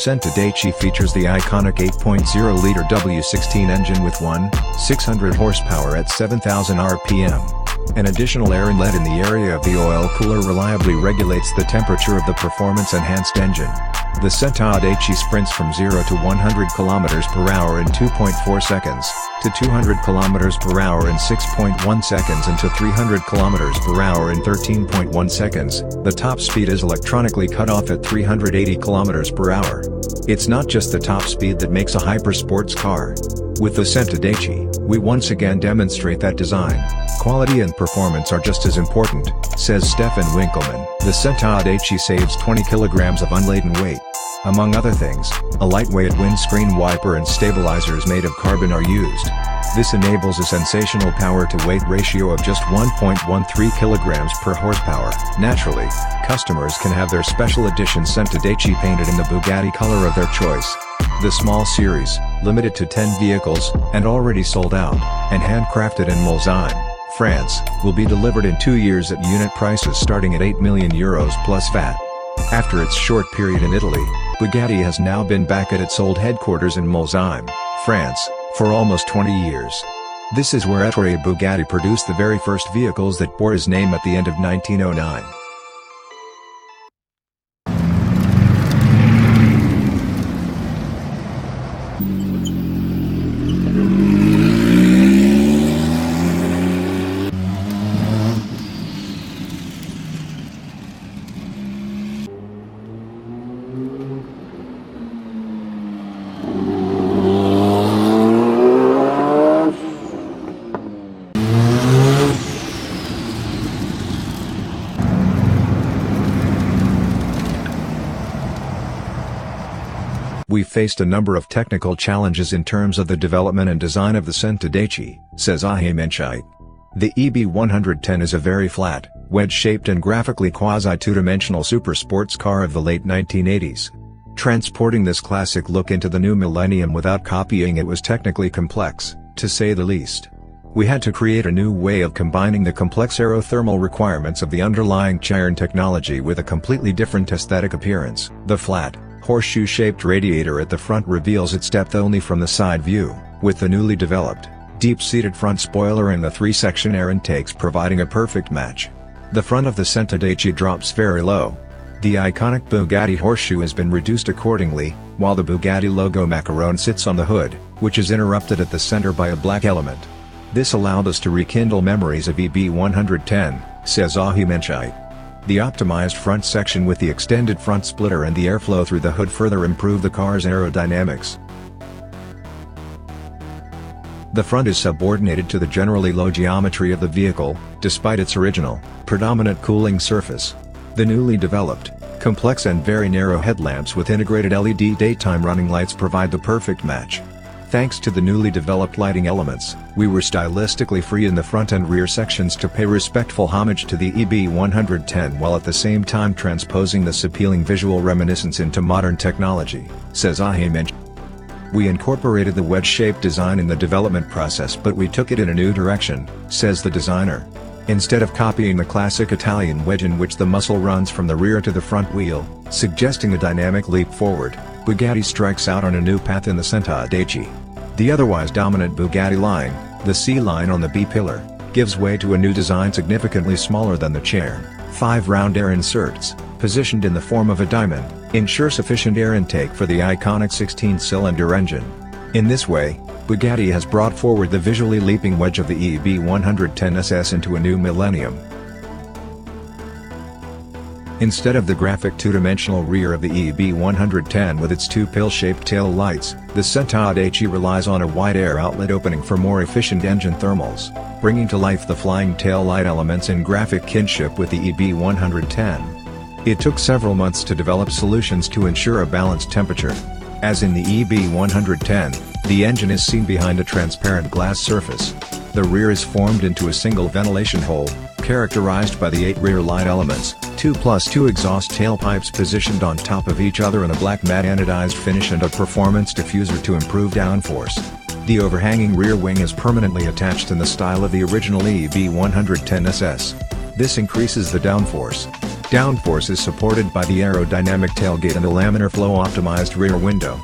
Centodieci features the iconic 8.0-liter W16 engine with 600 horsepower at 7,000 RPM. An additional air inlet in the area of the oil cooler reliably regulates the temperature of the performance-enhanced engine. The Centodieci sprints from 0 to 100 km/h in 2.4 seconds, to 200 km/h in 6.1 seconds and to 300 km/h in 13.1 seconds. The top speed is electronically cut off at 380 km/h. It's not just the top speed that makes a hypersports car. With the Centodieci, we once again demonstrate that design, quality and performance are just as important, says Stefan Winkelmann. The Centodieci saves 20 kilograms of unladen weight. Among other things, a lightweight windscreen wiper and stabilizers made of carbon are used. This enables a sensational power-to-weight ratio of just 1.13 kilograms per horsepower. Naturally, customers can have their special edition Centodieci painted in the Bugatti color of their choice. The small series, limited to 10 vehicles, and already sold out, and handcrafted in Molsheim, France, will be delivered in 2 years at unit prices starting at €8 million plus VAT. After its short period in Italy, Bugatti has now been back at its old headquarters in Molsheim, France, for almost 20 years. This is where Ettore Bugatti produced the very first vehicles that bore his name at the end of 1909. We faced a number of technical challenges in terms of the development and design of the Centodieci, says Ahe Menschite. The EB110 is a very flat, wedge-shaped and graphically quasi-two-dimensional supersports car of the late 1980s. Transporting this classic look into the new millennium without copying it was technically complex, to say the least. We had to create a new way of combining the complex aerothermal requirements of the underlying Chiron technology with a completely different aesthetic appearance. The flat, horseshoe-shaped radiator at the front reveals its depth only from the side view, with the newly developed, deep-seated front spoiler and the 3-section air intakes providing a perfect match. The front of the Centodieci drops very low. The iconic Bugatti horseshoe has been reduced accordingly, while the Bugatti logo macaron sits on the hood, which is interrupted at the center by a black element. This allowed us to rekindle memories of EB110, says Ahe Menschite. The optimized front section with the extended front splitter and the airflow through the hood further improve the car's aerodynamics. The front is subordinated to the generally low geometry of the vehicle, despite its original, predominant cooling surface. The newly developed, complex and very narrow headlamps with integrated LED daytime running lights provide the perfect match. Thanks to the newly developed lighting elements, we were stylistically free in the front and rear sections to pay respectful homage to the EB110 while at the same time transposing this appealing visual reminiscence into modern technology, says Ahe Menschite. We incorporated the wedge-shaped design in the development process, but we took it in a new direction, says the designer. Instead of copying the classic Italian wedge in which the muscle runs from the rear to the front wheel, suggesting a dynamic leap forward, Bugatti strikes out on a new path in the Centodieci. The otherwise dominant Bugatti line, the C-line on the B-pillar, gives way to a new design significantly smaller than the chair. 5 round air inserts, positioned in the form of a diamond, ensure sufficient air intake for the iconic 16-cylinder engine. In this way, Bugatti has brought forward the visually leaping wedge of the EB110 SS into a new millennium. Instead of the graphic two-dimensional rear of the EB110 with its 2 pill-shaped tail lights, the Centodieci relies on a wide air outlet opening for more efficient engine thermals, bringing to life the flying tail light elements in graphic kinship with the EB110. It took several months to develop solutions to ensure a balanced temperature. As in the EB110, the engine is seen behind a transparent glass surface. The rear is formed into a single ventilation hole, characterized by the 8 rear light elements, 2+2 exhaust tailpipes positioned on top of each other in a black matte anodized finish and a performance diffuser to improve downforce. The overhanging rear wing is permanently attached in the style of the original EB110 SS. This increases the downforce. Downforce is supported by the aerodynamic tailgate and the laminar flow optimized rear window.